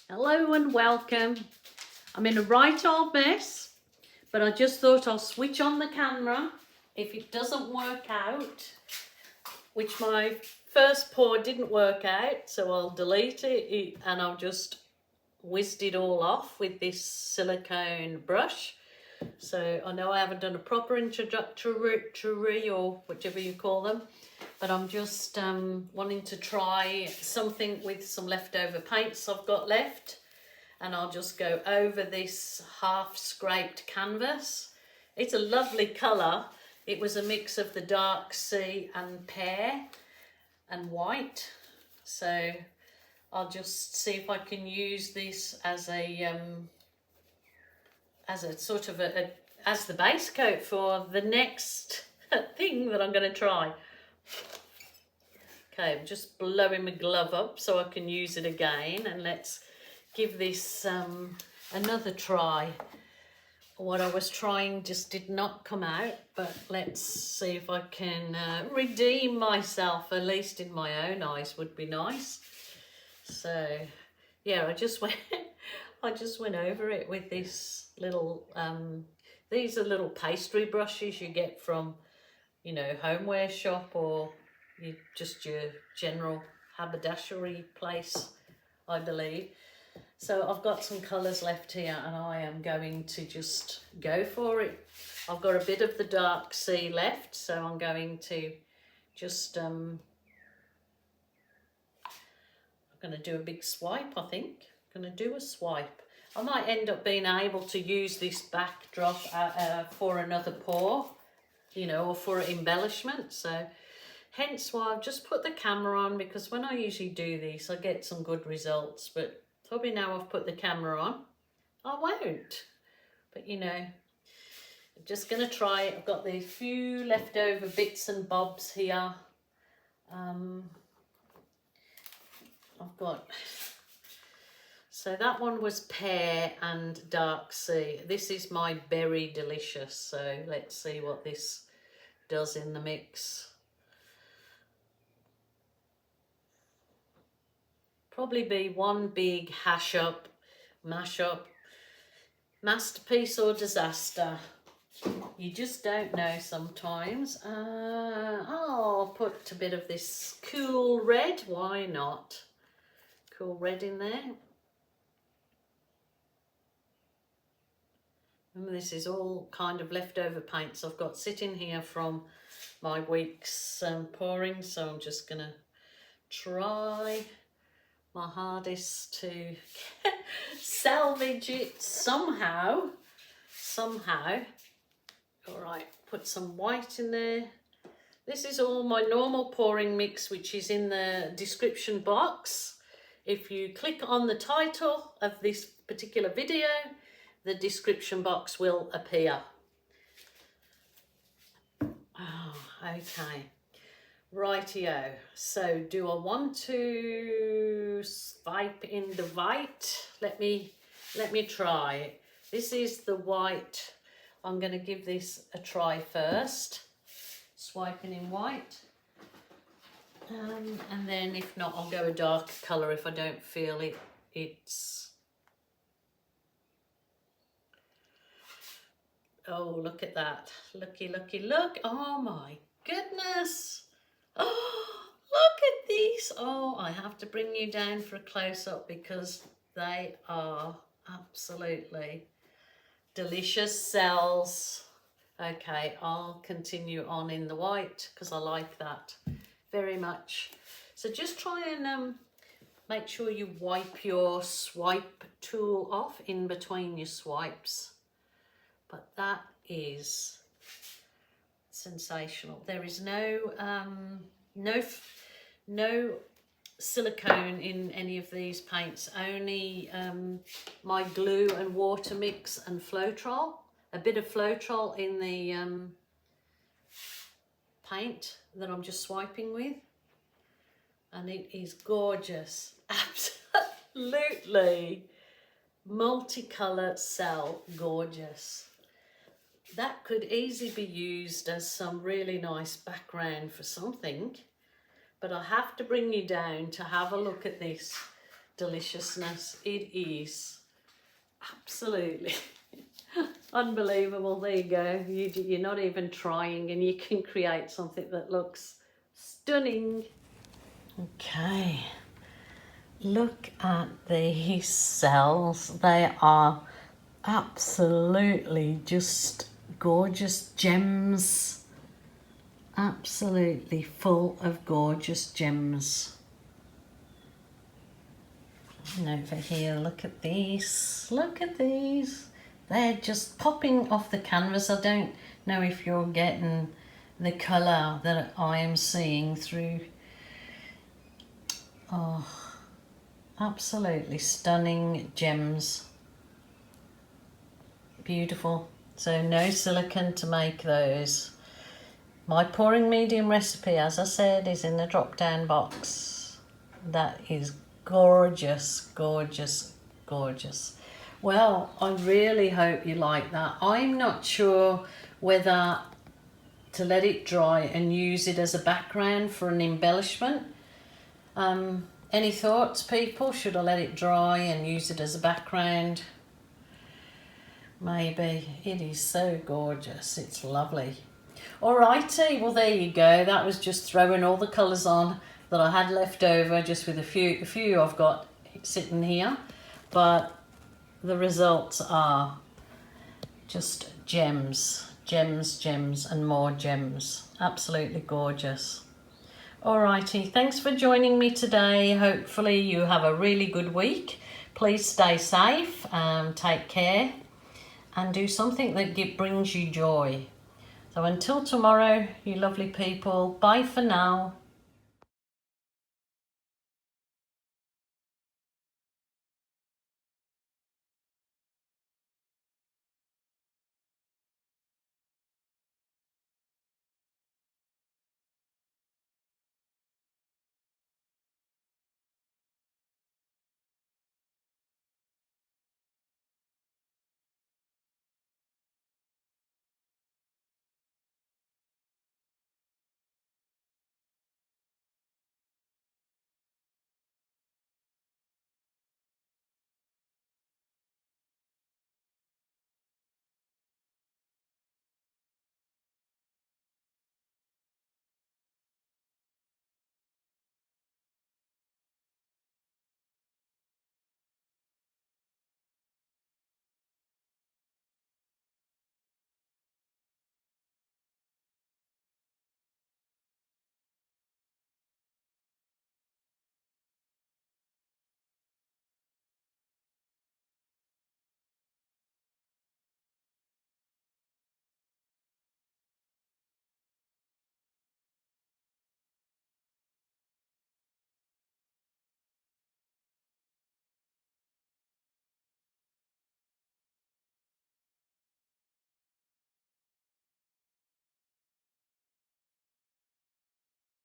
Hello and welcome. I'm in a right old mess, but I just thought I'll switch on the camera if it doesn't work out, which my first pour didn't work out, so I'll delete it and I'll just whizzed it all off with this silicone brush. So I know I haven't done a proper introductory or whichever you call them, but I'm just wanting to try something with some leftover paints I've got left, and I'll just go over this half scraped canvas. It's a lovely colour. It was a mix of the dark sea and pear and white, so I'll just see if I can use this as a sort of as the base coat for the next thing that I'm going to try. Okay, I'm just blowing my glove up so I can use it again, and let's give this another try. What I was trying just did not come out, but let's see if I can redeem myself, at least in my own eyes would be nice. So yeah, I just went over it with this little these are little pastry brushes you get from, you know, homeware shop or just your general haberdashery place, I believe. So I've got some colours left here and I am going to just go for it. I've got a bit of the dark sea left, so I'm going to just I'm going to do a big swipe, I think. I'm going to do a swipe. I might end up being able to use this backdrop for another pour, you know, or for embellishment. So hence why I've just put the camera on, because when I usually do these, I get some good results. But probably now I've put the camera on, I won't. But, you know, I'm just going to try it. I've got these few leftover bits and bobs here. I've got... So that one was pear and dark sea. This is my berry delicious. So let's see what this does in the mix. Probably be one big mash up, masterpiece or disaster. You just don't know sometimes. I'll put a bit of this cool red. Why not? Cool red in there. And this is all kind of leftover paints I've got sitting here from my week's pouring, so I'm just going to try my hardest to salvage it somehow. All right, put some white in there. This is all my normal pouring mix, which is in the description box. If you click on the title of this particular video, the description box will appear. Oh, okay. Rightio. So do I want to swipe in the white? Let me try. This is the white. I'm going to give this a try first. Swiping in white. And then if not, I'll go a dark colour if I don't feel it's... Oh, look at that. Looky, look. Oh my goodness. Oh, look at these. Oh, I have to bring you down for a close-up because they are absolutely delicious cells. Okay, I'll continue on in the white because I like that very much. So just try and make sure you wipe your swipe tool off in between your swipes. But that is sensational. There is no silicone in any of these paints, only my glue and water mix and Floetrol. A bit of Floetrol in the paint that I'm just swiping with. And it is gorgeous. Absolutely. Multicolour cell, gorgeous. That could easily be used as some really nice background for something, but I have to bring you down to have a look at this deliciousness. It is absolutely unbelievable. There you go. You're not even trying and you can create something that looks stunning. Okay, look at these cells. They are absolutely just gorgeous gems. Absolutely full of gorgeous gems. And over here, look at these. Look at these. They're just popping off the canvas. I don't know if you're getting the colour that I am seeing through. Oh, absolutely stunning gems. Beautiful. So no silicone to make those. My pouring medium recipe, as I said, is in the drop down box. That is gorgeous, gorgeous, gorgeous. Well, I really hope you like that. I'm not sure whether to let it dry and use it as a background for an embellishment. Any thoughts, people? Should I let it dry and use it as a background? Maybe. It is so gorgeous. It's lovely. Alrighty, well there you go. That was just throwing all the colours on that I had left over, just with a few I've got sitting here. But the results are just gems, gems, gems and more gems. Absolutely gorgeous. Alrighty, thanks for joining me today. Hopefully you have a really good week. Please stay safe, take care and do something that brings you joy. So until tomorrow, you lovely people, bye for now.